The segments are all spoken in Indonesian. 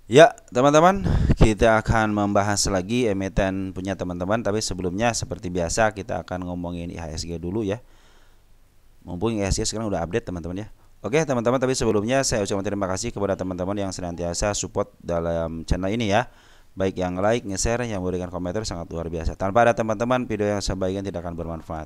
Ya, teman-teman, kita akan membahas lagi emiten punya teman-teman, tapi sebelumnya seperti biasa kita akan ngomongin IHSG dulu ya. Mumpung IHSG sekarang udah update teman-teman ya. Oke, teman-teman, tapi sebelumnya saya ucapkan terima kasih kepada teman-teman yang senantiasa support dalam channel ini ya. Baik yang like, nge-share, yang memberikan komentar sangat luar biasa. Tanpa ada teman-teman, video yang saya bagikan tidak akan bermanfaat.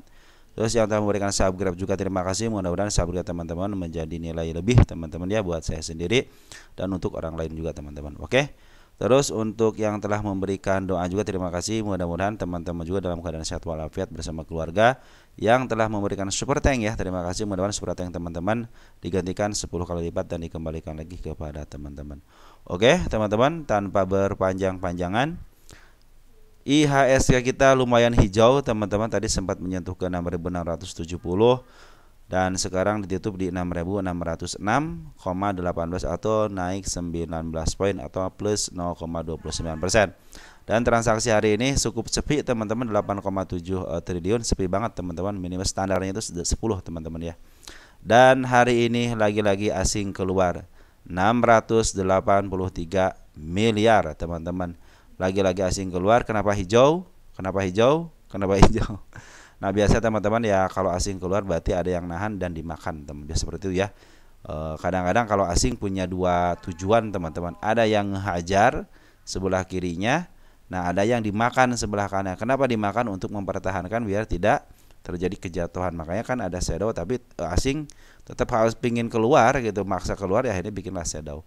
Terus yang telah memberikan subscribe juga terima kasih. Mudah-mudahan subscribe teman-teman menjadi nilai lebih teman-teman ya buat saya sendiri dan untuk orang lain juga teman-teman. Oke. Terus untuk yang telah memberikan doa juga terima kasih. Mudah-mudahan teman-teman juga dalam keadaan sehat walafiat bersama keluarga. Yang telah memberikan super thank ya terima kasih. Mudah-mudahan super thank teman-teman digantikan 10 kali lipat dan dikembalikan lagi kepada teman-teman. Oke teman-teman, tanpa berpanjang-panjangan, IHSG kita lumayan hijau teman-teman, tadi sempat menyentuh ke 6.670 dan sekarang ditutup di 6.606,18 atau naik 19 poin atau plus 0,29%. Dan transaksi hari ini cukup sepi teman-teman, 8,7 triliun, sepi banget teman-teman, minimum standarnya itu 10 teman-teman ya. Dan hari ini lagi-lagi asing keluar 683 miliar teman-teman. Lagi-lagi asing keluar. Kenapa hijau? Kenapa hijau? Kenapa hijau? Nah biasa teman-teman ya, kalau asing keluar berarti ada yang nahan dan dimakan teman. Biasa seperti itu ya. Kadang-kadang kalau asing punya dua tujuan teman-teman. Ada yang hajar sebelah kirinya. Nah ada yang dimakan sebelah kanan. Kenapa dimakan? Untuk mempertahankan biar tidak terjadi kejatuhan. Makanya kan ada shadow, tapi asing tetap harus pingin keluar gitu, maksa keluar ya, akhirnya bikinlah shadow.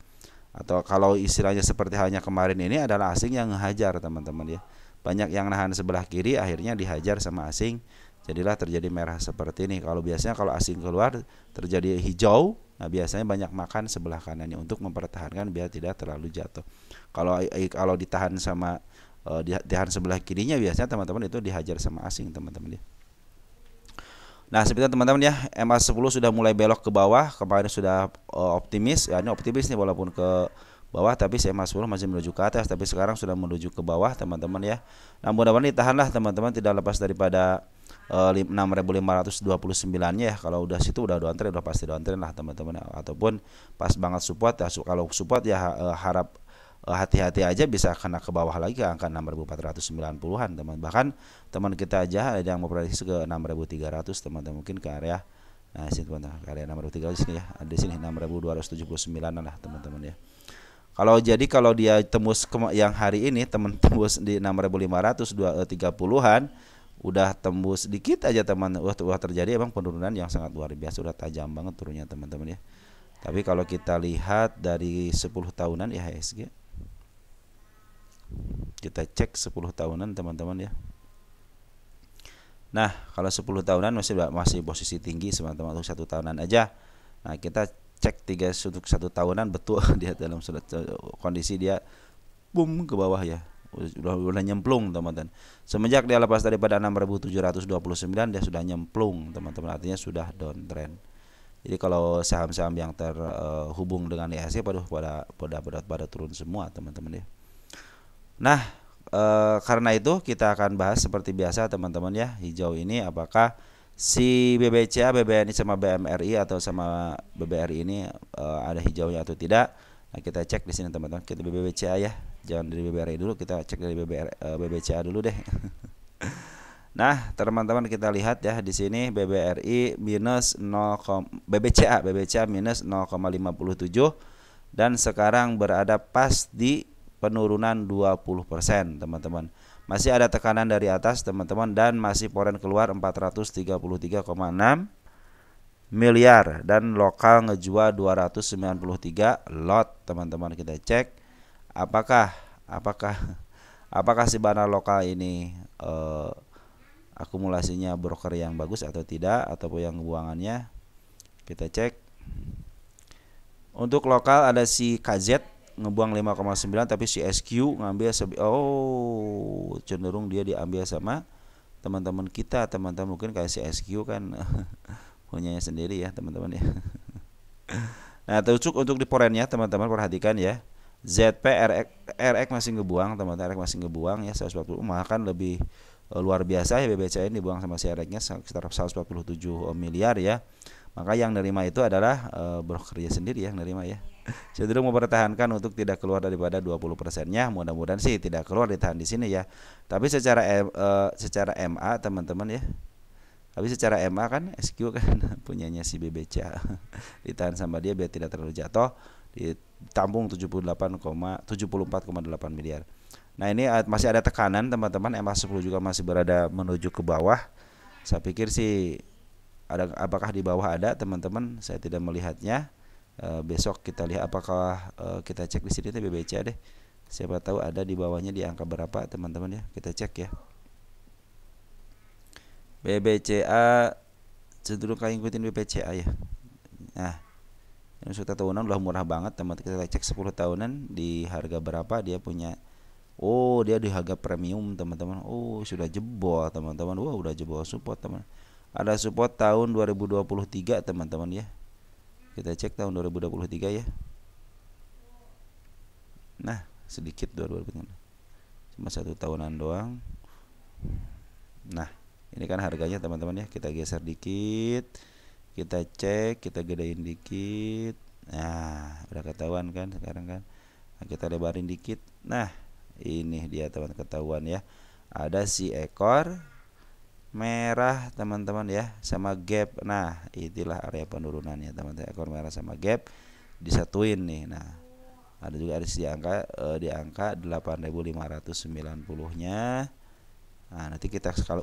Atau kalau istilahnya seperti halnya kemarin ini adalah asing yang hajar teman-teman ya. Banyak yang nahan sebelah kiri, akhirnya dihajar sama asing. Jadilah terjadi merah seperti ini. Kalau biasanya kalau asing keluar terjadi hijau, nah biasanya banyak makan sebelah kanannya untuk mempertahankan biar tidak terlalu jatuh. Kalau ditahan sama ditahan sebelah kirinya, biasanya teman-teman itu dihajar sama asing teman-teman ya. Nah seperti teman-teman ya, MA10 sudah mulai belok ke bawah. Kemarin sudah optimis ya, ini optimis nih walaupun ke bawah, tapi MA10 masih menuju ke atas, tapi sekarang sudah menuju ke bawah teman-teman ya. Nah mudah-mudahan ditahanlah teman-teman, tidak lepas daripada 6.529 ya. Kalau udah situ udah downtrend, udah pasti downtrend lah teman-teman ya. Ataupun pas banget support ya, kalau support ya harap hati-hati aja bisa kena ke bawah lagi ke angka 6.490-an teman. Bahkan teman kita aja ada yang memprediksi ke 6.300 teman-teman, mungkin ke area sini teman-teman, ke area 6.300 sini ya. Di sini 6.279 lah teman-teman ya. Kalau dia tembus yang hari ini teman tembus di 6.530-an, udah tembus dikit aja teman, wah terjadi emang penurunan yang sangat luar biasa, udah tajam banget turunnya teman-teman ya. Tapi kalau kita lihat dari 10 tahunan IHSG, kita cek 10 tahunan teman-teman ya. Nah kalau 10 tahunan masih posisi tinggi teman-teman, untuk 1 tahunan aja. Nah kita cek untuk 1 tahunan, betul dia dalam kondisi dia boom ke bawah ya, udah nyemplung teman-teman. Semenjak dia lepas daripada 6.729 dia sudah nyemplung teman-teman, artinya sudah downtrend. Jadi kalau saham-saham yang terhubung dengan IHSG pada turun semua teman-teman ya. Nah karena itu kita akan bahas seperti biasa teman-teman ya, hijau ini apakah si BBCA, BBNI sama BMRI atau sama BBRI ini ada hijaunya atau tidak. Nah kita cek di sini teman-teman, kita BBCA ya, jangan dari BBRI dulu, kita cek dari BBCA dulu deh. Nah teman-teman kita lihat ya di sini BBRI minus 0, BBCA minus 0,57 dan sekarang berada pas di penurunan 20% teman-teman. Masih ada tekanan dari atas teman-teman, dan masih foreign keluar 433,6 miliar dan lokal ngejual 293 lot teman-teman. Kita cek apakah si barang lokal ini akumulasinya broker yang bagus atau tidak, ataupun yang buangannya. Kita cek. Untuk lokal ada si KZ ngebuang 5,9, tapi si SQ ngambil cenderung dia diambil sama teman-teman kita teman-teman, mungkin kayak si SQ kan punyanya sendiri ya teman-teman ya. Nah untuk di foreign ya teman-teman, perhatikan ya, ZP RX masih ngebuang teman-teman, RX masih ngebuang ya 140, makan lebih luar biasa ya BBCA ini dibuang sama si RX nya sekitar 147 miliar ya. Maka yang nerima itu adalah brokernya sendiri yang nerima ya. Cenderung mempertahankan untuk tidak keluar daripada 20%-nya. Mudah-mudahan sih tidak keluar, ditahan di sini ya. Tapi secara MA teman-teman ya. Tapi secara MA kan SQ kan punyanya si BBCA. Ditahan sama dia biar tidak terlalu jatuh. Ditampung 74,8 miliar. Nah, ini masih ada tekanan teman-teman. MA10 juga masih berada menuju ke bawah. Saya pikir sih apakah di bawah ada teman-teman? Saya tidak melihatnya. Besok kita lihat apakah kita cek di sini BBCA deh. Siapa tahu ada di bawahnya di angka berapa teman-teman ya. Kita cek ya. BBCA cenderung kayak ngikutin BBCA ya. Nah, yang sudah tahunan udah murah banget teman. Kita cek 10 tahunan di harga berapa dia punya. Oh, dia di harga premium teman-teman. Oh, sudah jebol teman-teman. Wah, udah jebol support teman. Ada support tahun 2023 teman-teman ya. Kita cek tahun 2023 ya. Nah, sedikit 2023. Cuma 1 tahunan doang. Nah, ini kan harganya teman-teman ya. Kita geser dikit. Kita cek, kita gedein dikit. Nah, udah ketahuan kan sekarang kan. Nah, kita lebarin dikit. Nah, ini dia teman ketahuan ya. Ada si ekor merah teman-teman ya, sama gap. Nah, itulah area penurunannya teman-teman. Ekor merah sama gap disatuin nih. Nah, ada juga di angka 8.590-nya. Nah, nanti kita skala.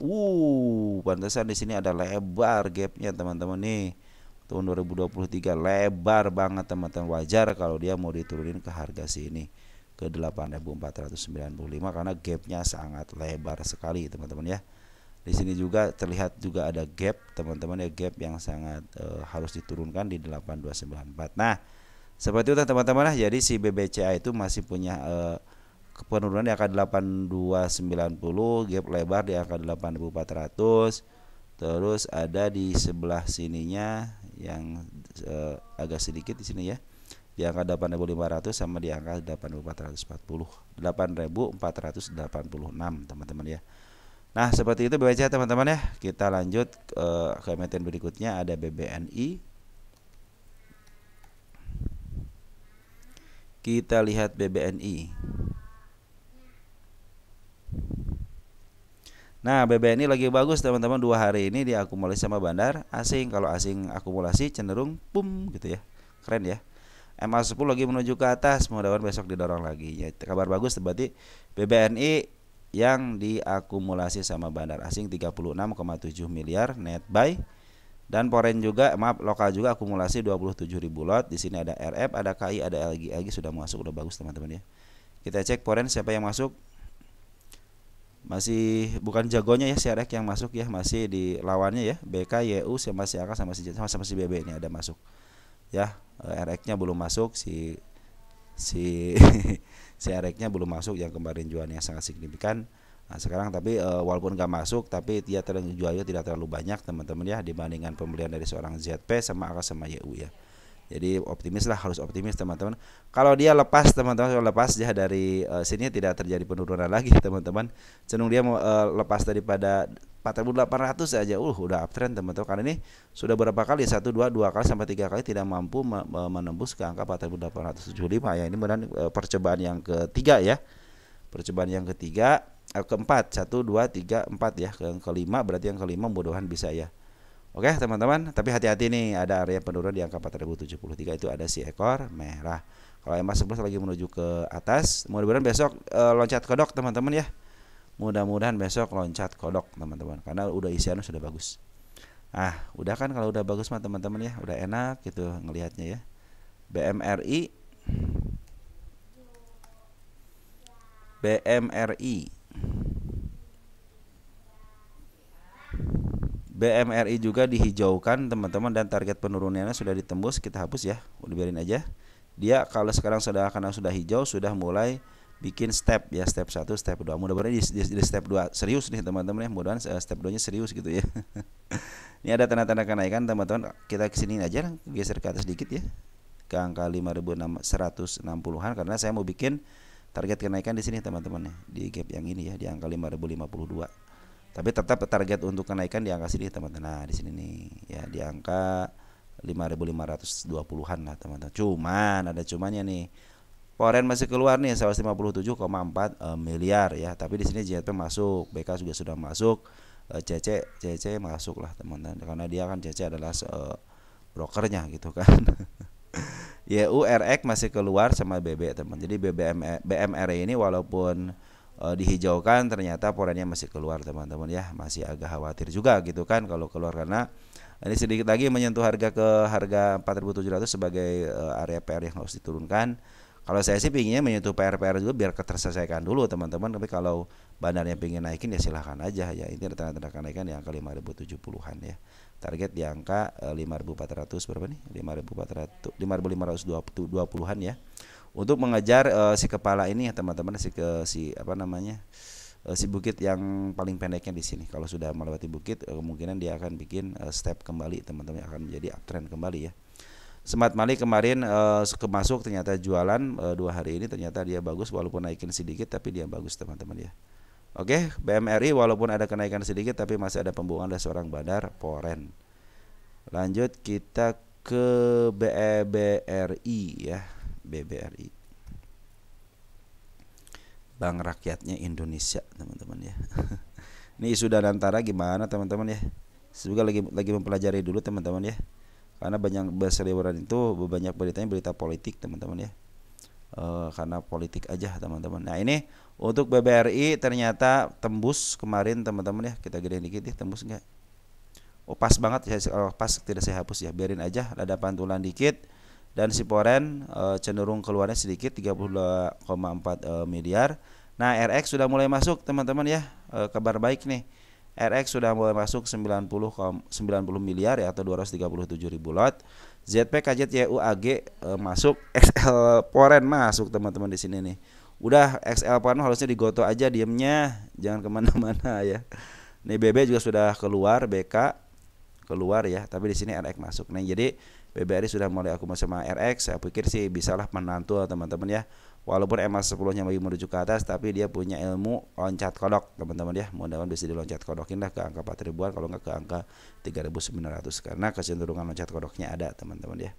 Pantesan di sini ada lebar gapnya teman-teman nih. Tahun 2023 lebar banget teman-teman. Wajar kalau dia mau diturunin ke harga sini ke 8.495 karena gapnya sangat lebar sekali teman-teman ya. Di sini juga terlihat juga ada gap teman-teman ya, gap yang sangat harus diturunkan di 8294. Nah, seperti itu teman-teman ya. Jadi si BBCA itu masih punya penurunan di angka 8290, gap lebar di angka 8400. Terus ada di sebelah sininya yang agak sedikit di sini ya. Di angka 8500 sama di angka 8440. 8486 teman-teman ya. Nah, seperti itu BBCA teman-teman ya. Kita lanjut ke emiten berikutnya, ada BBNI. Kita lihat BBNI. Nah, BBNI lagi bagus teman-teman. 2 hari ini diakumulasi sama bandar asing. Kalau asing akumulasi cenderung boom gitu ya. Keren ya. MA10 lagi menuju ke atas. Mudah-mudahan besok didorong lagi. Ya, kabar bagus berarti BBNI yang diakumulasi sama bandar asing 36,7 miliar net buy. Dan foreign juga, lokal juga akumulasi 27.000 lot. Di sini ada RF, ada KI, ada LG sudah masuk, udah bagus teman-teman ya. Kita cek foreign siapa yang masuk. Masih bukan jagonya ya si RX yang masuk ya, masih di lawannya ya. BK, YU sama si AK sama si BB ini ada masuk. Ya, RX-nya belum masuk, si RX-nya belum masuk yang kemarin jualnya sangat signifikan. Nah, sekarang tapi walaupun gak masuk tapi dia jualnya tidak terlalu banyak teman-teman ya, dibandingkan pembelian dari seorang ZP sama AK sama YU ya. Jadi optimis lah, harus optimis teman-teman. Kalau dia lepas teman-teman, kalau lepas dia dari sini tidak terjadi penurunan lagi teman-teman. Cenderung dia mau lepas daripada 4.800 saja, udah uptrend teman-teman. Karena ini sudah berapa kali, 1, 2 kali sampai 3 kali tidak mampu menembus ke angka 4.875 ya. Ini mudah percobaan yang ketiga ya. Percobaan yang ketiga, keempat, 1, 2, 3, 4 ya. Yang kelima, berarti yang kelima mudah-mudahan bisa ya. Oke teman-teman, tapi hati-hati nih, ada area penurunan di angka 4073, itu ada si ekor merah. Kalau MA11 lagi menuju ke atas, mudah-mudahan besok loncat kodok teman-teman ya. Mudah-mudahan besok loncat kodok teman-teman, karena udah isiannya sudah bagus. Udah kan, kalau udah bagus mah teman-teman ya, udah enak gitu ngelihatnya ya. BMRI BMRI juga dihijaukan teman-teman, dan target penurunannya sudah ditembus. Kita hapus ya, udah biarin aja. Dia kalau sekarang karena sudah hijau, sudah mulai bikin step ya, step 1, step 2. Mudah-mudahan di step 2 serius nih teman-teman ya. Mudah-mudahan step 2-nya serius gitu ya. Ini ada tanda-tanda kenaikan teman-teman. Kita kesini aja, geser ke atas dikit ya, ke angka 5.160-an, karena saya mau bikin target kenaikan di sini teman-teman ya, di gap yang ini ya, di angka 5.052. Tapi tetap target untuk kenaikan di angka sini teman-teman. Nah, di sini nih ya, di angka 5.520-an lah teman-teman. Cuman ada cumannya nih. Foreign masih keluar nih 157,4 miliar ya. Tapi di sini JP masuk, BK juga sudah masuk, CC masuk lah teman-teman. Karena dia kan CC adalah brokernya gitu kan. YURX masih keluar sama BB teman. Jadi BMR ini walaupun dihijaukan ternyata foreignnya masih keluar teman-teman ya. Masih agak khawatir juga gitu kan kalau keluar, karena ini sedikit lagi menyentuh harga ke harga 4.700 sebagai area PR yang harus diturunkan. Kalau saya sih pinginnya menyentuh PR juga biar terselesaikan dulu teman-teman. Tapi kalau bandarnya pingin naikin ya silahkan aja ya. Ini ada tanda-tanda kenaikan di angka 5.070-an ya. Target di angka 5.400 berapa nih? 5.520-an ya. Untuk mengejar si kepala ini ya teman-teman, si bukit yang paling pendeknya di sini. Kalau sudah melewati bukit kemungkinan dia akan bikin step kembali teman-teman, akan menjadi uptrend kembali ya. Smart Money kemarin masuk ternyata jualan 2 hari ini ternyata dia bagus walaupun naikin sedikit tapi dia bagus teman-teman ya. Oke, BMRI walaupun ada kenaikan sedikit tapi masih ada pembuangan dari seorang bandar foreign. Lanjut kita ke BBRI ya, BBRI. Bank Rakyatnya Indonesia teman-teman ya. Ini isu Danantara gimana teman-teman ya? Juga lagi mempelajari dulu teman-teman ya. Karena banyak berseliweran itu banyak beritanya berita politik teman-teman ya. Karena politik aja teman-teman. Nah ini untuk BBRI ternyata tembus kemarin teman-teman ya. Kita gedein dikit ya, tembus enggak? Oh pas banget ya, pas tidak saya hapus ya. Biarin aja, ada pantulan dikit. Dan si foreign cenderung keluarnya sedikit 32,4 miliar. Nah RX sudah mulai masuk teman-teman ya. Kabar baik nih. RX sudah mulai masuk 90 miliar ya, atau 237 ribu lot. ZP KZ YUAG masuk. XL foreign masuk teman-teman di sini nih. Udah XL foreign harusnya digoto aja diemnya, jangan kemana-mana ya. Nih BB juga sudah keluar, BK keluar ya, tapi di sini RX masuk. Nah jadi BBRI sudah mulai akumulasi sama RX. Saya pikir sih bisalah menantu teman-teman ya. Walaupun emas 10-nya lagi menuju ke atas, tapi dia punya ilmu loncat kodok teman-teman ya. Mudah-mudahan bisa diloncat kodokin lah ke angka 4.000-an, kalau nggak ke angka 3.900, karena kecenderungan loncat kodoknya ada teman-teman ya.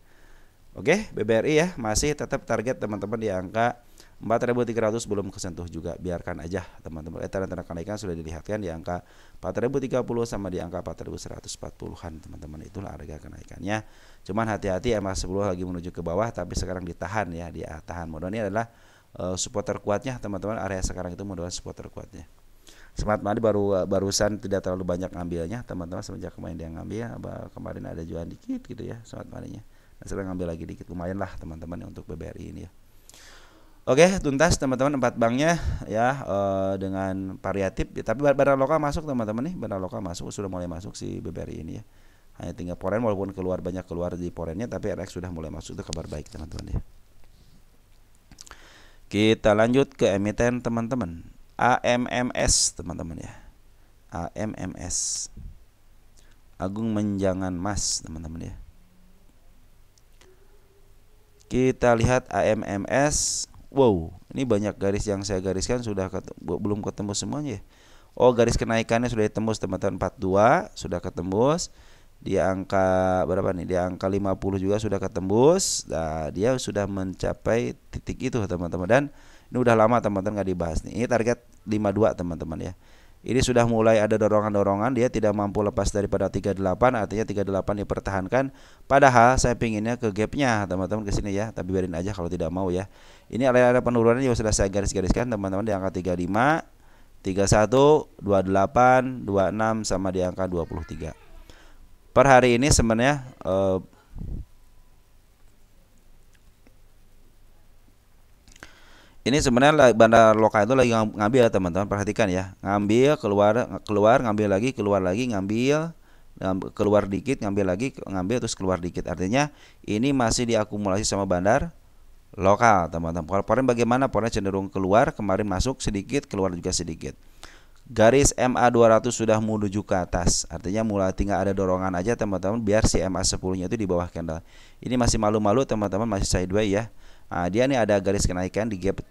Oke, BBRI ya masih tetap target teman-teman di angka 4.300, belum kesentuh juga, biarkan aja teman-teman. Tanda-tanda kenaikan sudah dilihatkan di angka 4.030 sama di angka 4.140-an teman-teman. Itulah harga kenaikannya. Cuman hati-hati emas 10 lagi menuju ke bawah, tapi sekarang ditahan ya, ditahan. Modal ini adalah support terkuatnya teman-teman. Area sekarang itu modal support terkuatnya. Smart Money barusan tidak terlalu banyak ngambilnya teman-teman, semenjak kemarin dia ngambil. Kemarin ada jualan dikit gitu ya Smart Money-nya. Nah, sekarang ngambil lagi dikit, lumayan lah teman-teman untuk BBRI ini ya. Oke, tuntas teman-teman 4 banknya ya dengan variatif ya, tapi barang lokal masuk teman-teman nih, barang lokal masuk, sudah mulai masuk si BBRI ini ya. Hanya tinggal foreign, walaupun banyak keluar di foreignnya, tapi RX sudah mulai masuk, itu kabar baik teman-teman ya. Kita lanjut ke emiten teman-teman, AMMS teman-teman ya. AMMS, Agung Menjangan Mas teman-teman ya. Kita lihat AMMS. Wow, ini banyak garis yang saya gariskan sudah belum ketemu semuanya ya. Oh, garis kenaikannya sudah ditembus teman-teman, 42 sudah ketembus. Di angka berapa nih? Di angka 50 juga sudah ketembus. Nah, dia sudah mencapai titik itu teman-teman, dan ini udah lama teman-teman nggak dibahas nih. Ini target 52 teman-teman ya. Ini sudah mulai ada dorongan-dorongan, dia tidak mampu lepas daripada 38, artinya 38 dipertahankan. Padahal saya pinginnya ke gapnya teman-teman ke sini ya, tapi biarin aja kalau tidak mau ya. Ini area penurunan juga sudah saya garis-gariskan teman-teman di angka 35, 31, 28, 26 sama di angka 23. Per hari ini sebenarnya ini sebenarnya bandar lokal itu lagi ngambil teman-teman, perhatikan ya. Ngambil, keluar, ngambil lagi, keluar lagi, ngambil, keluar dikit, ngambil lagi, ngambil terus keluar dikit. Artinya ini masih diakumulasi sama bandar lokal teman-teman. Kemarin bagaimana? Kemarin cenderung keluar, kemarin masuk sedikit, keluar juga sedikit. Garis MA 200 sudah menuju ke atas, artinya mulai tinggal ada dorongan aja teman-teman, biar si MA 10-nya itu di bawah candle. Ini masih malu-malu teman-teman, masih sideways ya. Nah, dia nih ada garis kenaikan di gap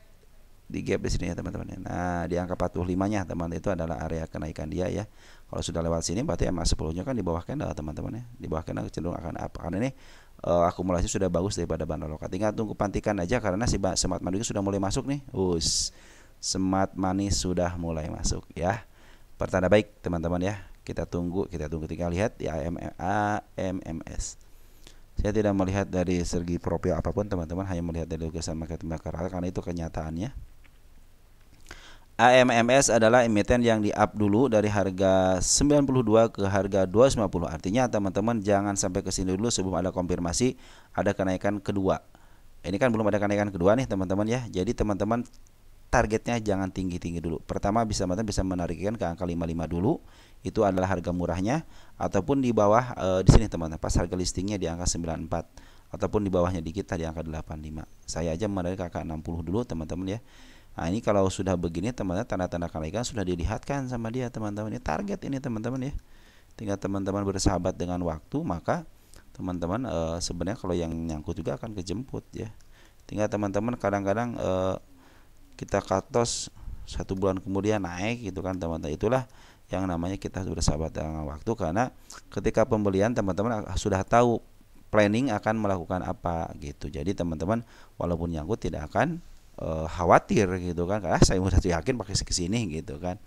di sini ya teman-teman. Nah, di angka 45-nya teman, itu adalah area kenaikan dia ya. Kalau sudah lewat sini berarti MA10-nya kan di bawah candle teman-teman ya. Di bawah candle cenderung akan up. Karena ini akumulasi sudah bagus daripada bandar lokal. Tinggal tunggu pantikan aja karena si smart money sudah mulai masuk nih. Smart money sudah mulai masuk ya. Pertanda baik teman-teman ya. Kita tunggu tinggal lihat di AMMS. Saya tidak melihat dari segi profil apapun teman-teman, hanya melihat dari lukisan market maker karena itu kenyataannya. AMMS adalah emiten yang di-up dulu dari harga 92 ke harga 250. Artinya teman-teman jangan sampai ke sini dulu sebelum ada konfirmasi ada kenaikan kedua. Ini kan belum ada kenaikan kedua nih teman-teman ya. Jadi teman-teman targetnya jangan tinggi-tinggi dulu. Pertama bisa menarikkan ke angka 55 dulu. Itu adalah harga murahnya, ataupun di bawah di sini teman-teman. Pas harga listingnya di angka 94 ataupun di bawahnya dikit di angka 85. Saya aja menarik ke angka 60 dulu teman-teman ya. Nah ini kalau sudah begini teman-teman, tanda-tanda kenaikan sudah dilihatkan sama dia teman-teman. Ini target ini teman-teman ya. Tinggal teman-teman bersahabat dengan waktu, maka teman-teman sebenarnya kalau yang nyangkut juga akan kejemput ya. Tinggal teman-teman kadang-kadang kita cut loss 1 bulan kemudian naik gitu kan teman-teman. Itulah yang namanya kita bersahabat dengan waktu, karena ketika pembelian teman-teman sudah tahu planning akan melakukan apa gitu. Jadi teman-teman walaupun nyangkut tidak akan khawatir gitu kan, karena saya udah yakin pakai kesini gitu kan.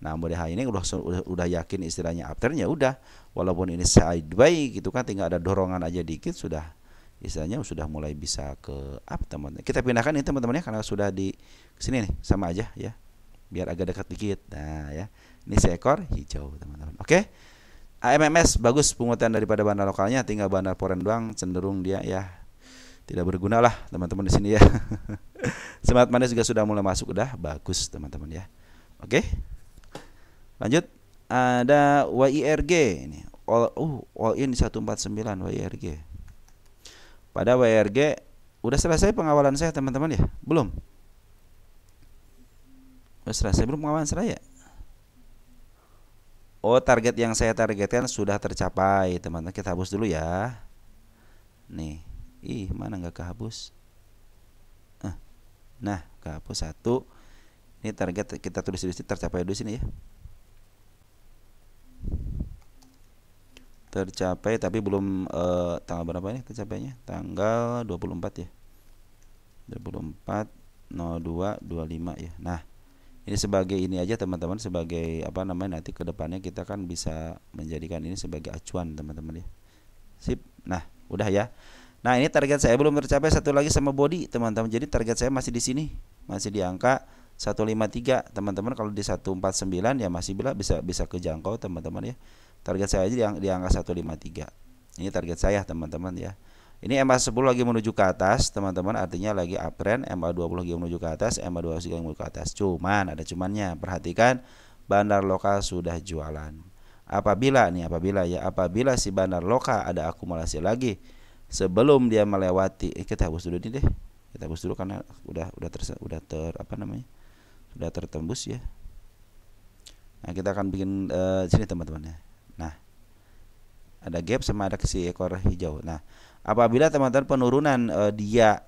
Nah model ini udah yakin istilahnya upturn, ya udah walaupun ini sideways gitu kan, tinggal ada dorongan aja dikit sudah istilahnya sudah mulai bisa ke up teman-teman. Kita pindahkan ini teman-teman ya, karena sudah di sini nih sama aja ya, biar agak dekat dikit. Nah ya, ini seekor hijau teman-teman. Oke, AMMS bagus penguatan daripada bandar lokalnya, tinggal bandar foreign doang cenderung dia ya tidak berguna lah teman-teman di sini ya. Smart money juga sudah mulai masuk, udah bagus teman-teman ya. Oke, lanjut ada YIRG ini all in 149 YIRG. Pada YIRG udah selesai pengawalan saya teman-teman ya? Belum? Udah selesai belum pengawalan saya? Oh, target yang saya targetkan sudah tercapai teman-teman. Kita hapus dulu ya. Nih, mana nggak kehapus? Nah, kehapus 1. Ini target kita tulis di sini tercapai dulu sini ya. Tercapai tapi belum tanggal berapa ini tercapainya? Tanggal 24 ya. 24 02 25 ya. Nah, ini sebagai ini aja teman-teman, sebagai apa namanya, nanti kedepannya kita kan bisa menjadikan ini sebagai acuan teman-teman ya. Sip. Nah, udah ya. Nah ini target saya belum tercapai, satu lagi sama body teman-teman. Jadi target saya masih di sini, masih di angka 153 teman-teman. Kalau di 149 ya masih bisa kejangkau teman-teman ya. Target saya aja di angka 153. Ini target saya teman-teman ya. Ini MA10 lagi menuju ke atas teman-teman, artinya lagi uptrend. MA20 lagi menuju ke atas, MA20 lagi menuju ke atas. Cuman ada cumannya, perhatikan bandar lokal sudah jualan. Apabila si bandar lokal ada akumulasi lagi sebelum dia melewati, kita hapus dulu ini deh. Kita hapus dulu karena sudah tertembus ya. Nah, kita akan bikin sini teman-teman ya. Nah, ada gap sama ada si ekor hijau. Nah, apabila teman-teman penurunan dia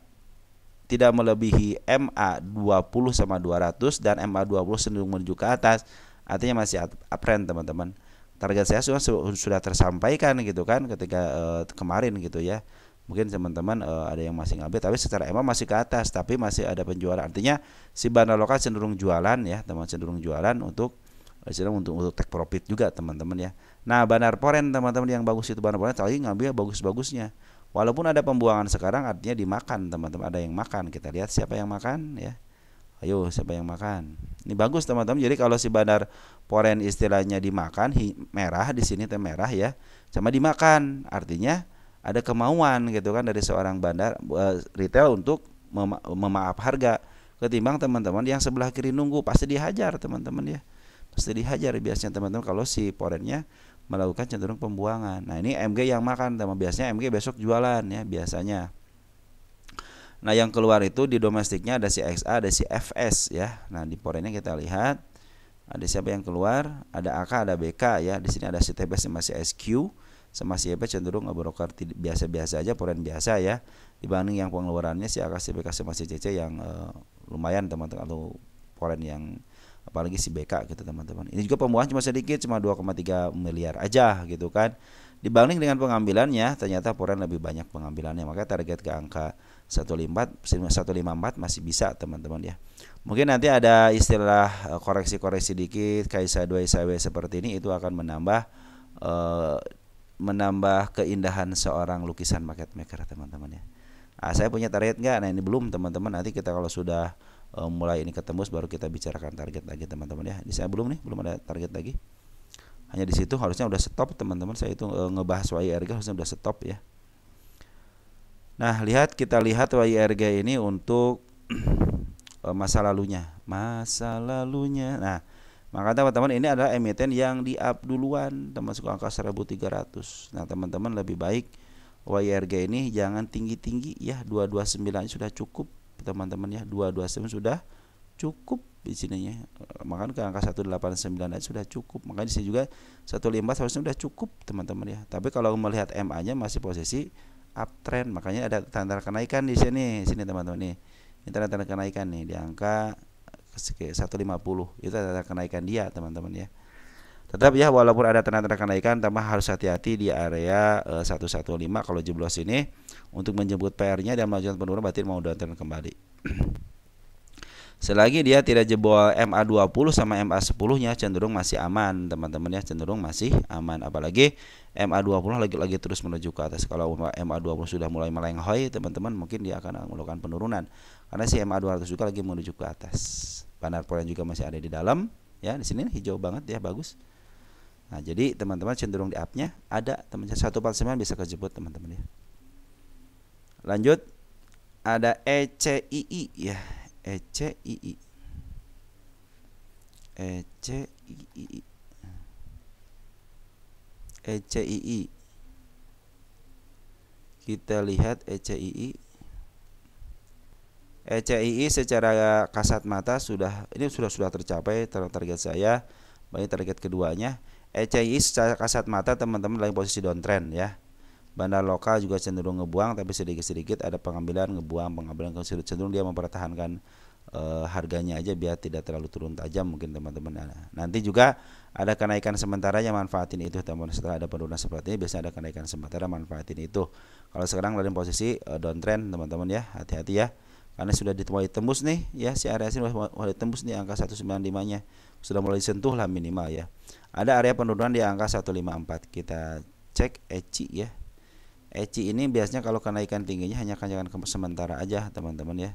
tidak melebihi MA20 sama 200 dan MA20 cenderung menuju ke atas, artinya masih uptrend teman-teman. Target saya sudah tersampaikan gitu kan ketika kemarin gitu ya. Mungkin teman-teman ada yang masih ngambil, tapi secara emang masih ke atas, tapi masih ada penjualan. Artinya si bandar lokal cenderung jualan ya, teman, cenderung jualan untuk take profit juga teman-teman ya. Nah, bandar foreign teman-teman yang bagus itu bandar foreign tadi ngambil bagus-bagusnya. Walaupun ada pembuangan sekarang, artinya dimakan teman-teman, ada yang makan. Kita lihat siapa yang makan ya. Ayo, siapa yang makan? Ini bagus teman-teman. Jadi kalau si bandar foreign istilahnya dimakan, merah di sini merah ya, sama dimakan. Artinya ada kemauan gitu kan dari seorang bandar retail untuk memaaf harga. Ketimbang teman-teman yang sebelah kiri nunggu, pasti dihajar teman-teman ya. Pasti dihajar biasanya teman-teman kalau si foreignnya melakukan cenderung pembuangan. Nah, ini MG yang makan teman. Biasanya MG besok jualan ya biasanya. Nah, yang keluar itu di domestiknya ada si XA, ada si FS ya. Nah, di foreignnya kita lihat ada siapa yang keluar, ada AK, ada BK ya. Di sini ada si TB sama si SQ, sama si EP cenderung broker biasa-biasa aja, foreign biasa ya. Dibanding yang pengeluarannya si AK, si BK sama si CC yang lumayan teman-teman, atau foreign yang apalagi si BK gitu teman-teman. Ini juga pembuahan cuma sedikit, cuma 2,3 miliar aja gitu kan. Dibanding dengan pengambilannya, ternyata Foreign lebih banyak pengambilannya. Maka target ke angka 154 masih bisa teman-teman ya. Mungkin nanti ada istilah koreksi-koreksi dikit kayak sideways seperti ini, itu akan menambah keindahan seorang lukisan market maker teman-teman ya. Saya punya target nggak? Nah ini belum teman-teman. Nanti kita kalau sudah mulai ini ketembus baru kita bicarakan target lagi teman-teman ya. Di saya belum ada target lagi. Hanya di situ harusnya udah stop teman-teman. Saya itu ngebahas YIRG harusnya udah stop ya. Nah kita lihat YIRG ini untuk masa lalunya. Nah maka teman-teman ini adalah emiten yang di up duluan, termasuk angka 1300. Nah teman-teman lebih baik YIRG ini jangan tinggi-tinggi ya, 229 sudah cukup teman-teman ya, 229 sudah cukup di sininya. Maka ke angka 189 sudah cukup. Maka di sini juga 154 harusnya sudah cukup teman-teman ya. Tapi kalau melihat MA-nya masih posisi uptrend, makanya ada tanda kenaikan di sini teman-teman nih. Ini tanda kenaikan nih di angka 150. Itu tanda kenaikan dia teman-teman ya. Tetap ya, walaupun ada tanda-tanda kenaikan, tambah harus hati-hati di area 115 kalau jeblos ini untuk menjemput PR-nya dan melanjutkan penurunan berarti mau downtrend kembali. Selagi dia tidak jebol MA20 sama MA10-nya cenderung masih aman teman-teman ya, cenderung masih aman. Apalagi MA20 lagi terus menuju ke atas. Kalau MA20 sudah mulai melenghoy teman-teman, mungkin dia akan melakukan penurunan. Karena si MA200 juga lagi menuju ke atas. Banner point juga masih ada di dalam ya, di sini hijau banget ya, bagus. Nah, jadi teman-teman cenderung di up-nya ada teman-teman 149 bisa kejebot teman-teman ya. Lanjut ada ECII ya. ECII. Kita lihat ECII. ECII secara kasat mata sudah tercapai target saya. Baik target keduanya. ECII secara kasat mata teman-teman dalam posisi downtrend ya. Bandar lokal juga cenderung ngebuang, tapi sedikit-sedikit ada pengambilan cenderung dia mempertahankan harganya aja biar tidak terlalu turun tajam mungkin teman-teman. Nanti juga ada kenaikan sementara yang manfaatin itu teman-teman. Setelah ada penurunan seperti ini biasanya ada kenaikan sementara, manfaatin itu. Kalau sekarang dalam posisi downtrend teman-teman ya, hati-hati ya. Karena sudah mulai tembus nih ya, si area sini mulai tembus nih angka 195-nya. Sudah mulai sentuh lah minimal ya. Ada area penurunan di angka 154. Kita cek ECI ya. ECI ini biasanya kalau kenaikan tingginya hanya kenaikan sementara aja teman-teman ya.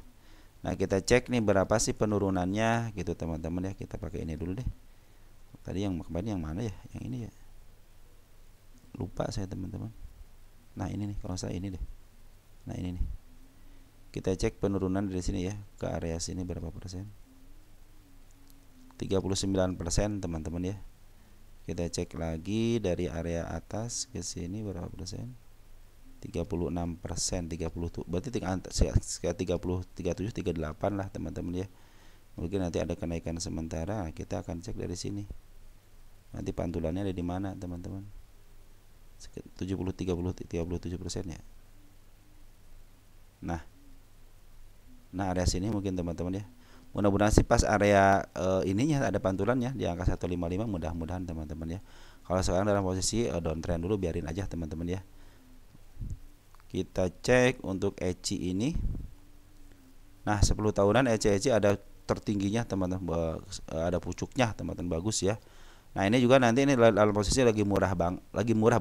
Nah kita cek nih berapa sih penurunannya gitu teman-teman ya. Kita pakai ini dulu deh. Tadi yang kemarin yang mana ya? Yang ini ya. Lupa saya teman-teman. Nah ini nih, kalau saya ini deh. Nah ini nih. Kita cek penurunan dari sini ya ke area sini berapa persen? 39% teman-teman ya. Kita cek lagi dari area atas ke sini berapa persen? 36%, 30 berarti sekitar 37, 38 lah teman-teman ya. Mungkin nanti ada kenaikan sementara, kita akan cek dari sini. Nanti pantulannya ada di mana teman-teman? 37% ya. Nah area sini mungkin teman-teman ya. Mudah-mudahan sih pas area ininya ada pantulannya di angka 155, mudah-mudahan teman-teman ya. Kalau sekarang dalam posisi downtrend dulu, biarin aja teman-teman ya. Kita cek untuk ECI ini. Nah 10 tahunan ECI ada tertingginya teman-teman, ada pucuknya teman-teman, bagus ya. Nah ini juga nanti ini dalam posisi lagi murah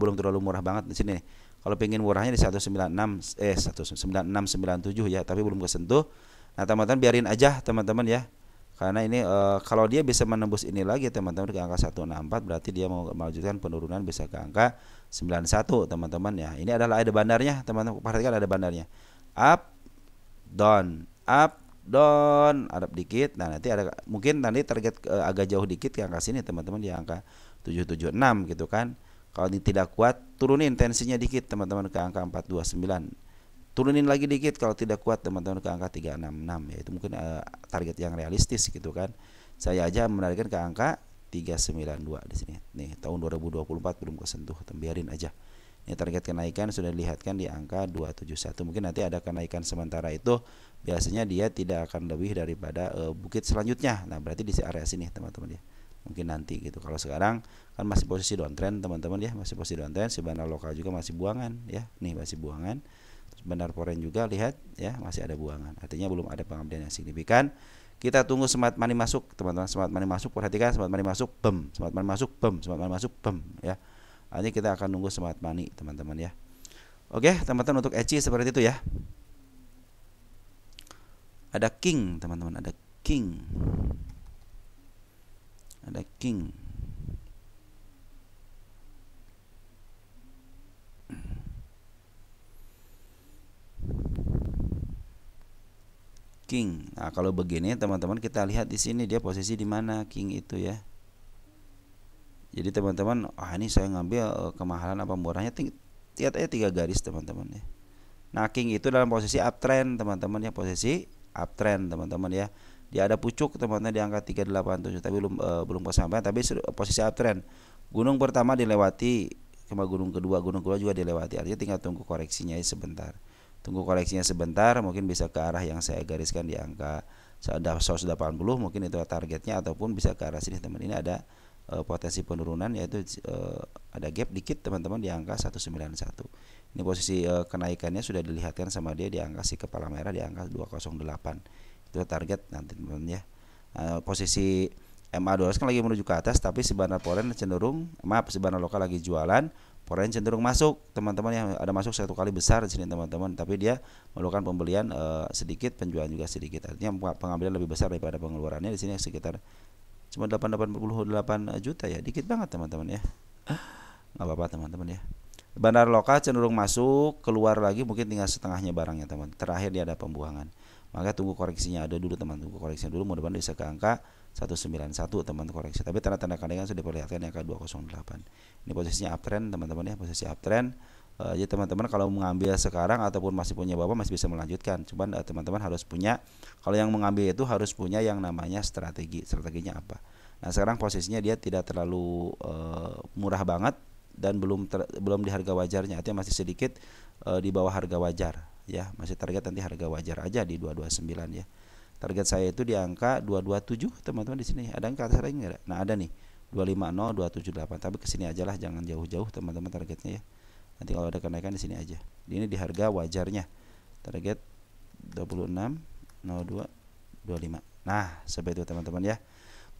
belum terlalu murah banget di sini. Kalau pengen murahnya di 196 19697 ya, tapi belum kesentuh. Nah teman-teman biarin aja teman-teman ya. Karena ini kalau dia bisa menembus ini lagi teman-teman ke angka 164, berarti dia mau melanjutkan penurunan bisa ke angka 91 teman-teman ya. Ini adalah ada bandarnya teman-teman, perhatikan ada bandarnya. Up down, ada dikit. Nah nanti ada mungkin nanti target agak jauh dikit ke angka sini teman-teman, di angka 776 gitu kan. Kalau ini tidak kuat, turunin tensinya dikit teman-teman ke angka 429. Turunin lagi dikit kalau tidak kuat teman-teman ke angka 366 ya. Itu mungkin target yang realistis gitu kan. Saya aja menarikkan ke angka 392 di sini. Nih tahun 2024 belum kesentuh, biarin aja. Ini target kenaikan sudah dilihatkan di angka 271. Mungkin nanti ada kenaikan sementara itu, biasanya dia tidak akan lebih daripada bukit selanjutnya. Nah, berarti di area sini teman-teman ya. Mungkin nanti gitu. Kalau sekarang kan masih posisi downtrend teman-teman ya, masih posisi downtrend. Si bandar lokal juga masih buangan ya. Nih masih buangan. Terus bandar foreign juga lihat ya, masih ada buangan. Artinya belum ada pengambilan yang signifikan. Kita tunggu smart money masuk, teman-teman. Smart money masuk, perhatikan smart money masuk, bem. Smart money masuk, bem. Smart money masuk, bem ya. Nanti kita akan nunggu smart money teman-teman ya. Oke teman-teman, untuk ECI seperti itu ya. Ada king teman-teman, ada king. Ada king. King. Nah, kalau begini teman-teman kita lihat di sini dia posisi di mana king itu ya. Jadi teman-teman, ini saya ngambil kemahalan apa murahnya, lihat aja 3 garis teman-teman ya. Nah, king itu dalam posisi uptrend teman-teman ya, posisi uptrend teman-teman ya. Dia ada pucuk teman-teman di angka 387 tapi belum kesampaian, tapi posisi uptrend. Gunung pertama dilewati, sama gunung kedua juga dilewati. Artinya tinggal tunggu koreksinya sebentar. Tunggu koreksinya sebentar, mungkin bisa ke arah yang saya gariskan di angka 180, mungkin itu targetnya, ataupun bisa ke arah sini teman. Ini ada potensi penurunan, yaitu ada gap dikit teman-teman di angka 191. Ini posisi kenaikannya sudah dilihatkan sama dia di angka si kepala merah di angka 208. Itu target nanti teman-teman ya. Posisi MA200 kan lagi menuju ke atas, tapi si bandar foreign cenderung, si bandar lokal lagi jualan, foreign cenderung masuk teman-teman yang ada masuk satu kali besar di sini teman-teman, tapi dia melakukan pembelian sedikit, penjualan juga sedikit. Artinya pengambilan lebih besar daripada pengeluarannya. Di sini sekitar cuma 888 juta ya, dikit banget teman-teman ya. Nggak apa-apa teman-teman ya. Bandar lokal cenderung masuk, keluar lagi mungkin tinggal setengahnya barangnya teman. Terakhir dia ada pembuangan. Maka tunggu koreksinya ada dulu teman, tunggu koreksinya dulu, mudah-mudahan bisa ke angka 191 teman koreksi. Tapi tanda-tanda kenaikan sudah diperlihatkan di angka 208. Ini posisinya uptrend teman-teman ya, posisi uptrend. Jadi teman-teman kalau mengambil sekarang ataupun masih punya bawah masih bisa melanjutkan. Cuman teman-teman harus punya, kalau yang mengambil itu harus punya yang namanya strategi. Strateginya apa? Nah, sekarang posisinya dia tidak terlalu murah banget dan belum di harga wajarnya. Artinya masih sedikit di bawah harga wajar ya. Masih target nanti harga wajar aja di 229 ya. Target saya itu di angka 227 teman-teman di sini. Ada angka atas lagi enggak? Nah, ada nih. 250 278. Tapi kesini aja lah, jangan jauh-jauh teman-teman targetnya ya. Nanti kalau ada kenaikan di sini aja. Ini di harga wajarnya. Target 26 02 25. Nah, seperti itu teman-teman ya.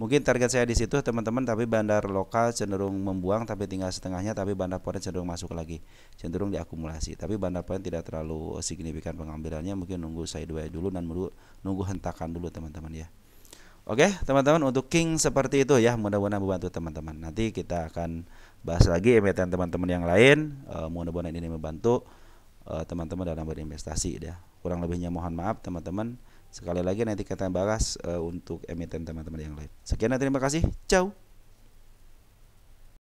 Mungkin target saya di situ teman-teman, tapi bandar lokal cenderung membuang tapi tinggal setengahnya, tapi bandar foreign cenderung masuk lagi. Cenderung diakumulasi. Tapi bandar foreign tidak terlalu signifikan pengambilannya, mungkin nunggu sideways dulu dan nunggu hentakan dulu teman-teman ya. Oke, teman-teman, untuk king seperti itu ya, mudah-mudahan membantu teman-teman. Nanti kita akan bahas lagi emiten teman-teman yang lain. Mudah-mudahan ini membantu teman-teman dalam berinvestasi ya. Kurang lebihnya mohon maaf teman-teman. Sekali lagi nanti kita bahas untuk emiten teman-teman yang lain. Sekian dan terima kasih. Ciao.